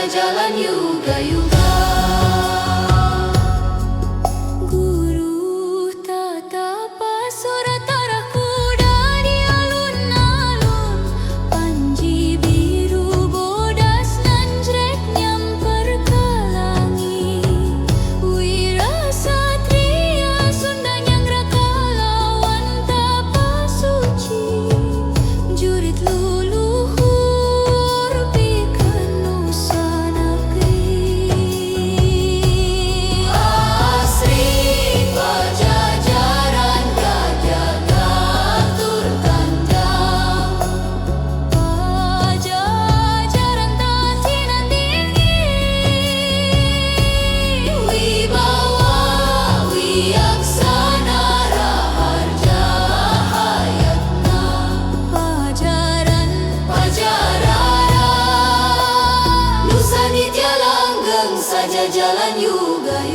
saja jalan yuga-yuga. Guru tatapa suratara kuda di alun-alun, panji biru bodas nanjrek nyamper ke langit. Wira satria Sunda nyanggra kalawan tapa suci, jurit luluhur pikeun nusa negeri. Asri Pajajaran gajah ngatur kandang, Pajajaran tasinan tinggi, wibawa wiyaksana raharja hayatna. Pajarara Nusa Nitya langgeng saja jalan yuga-yuga.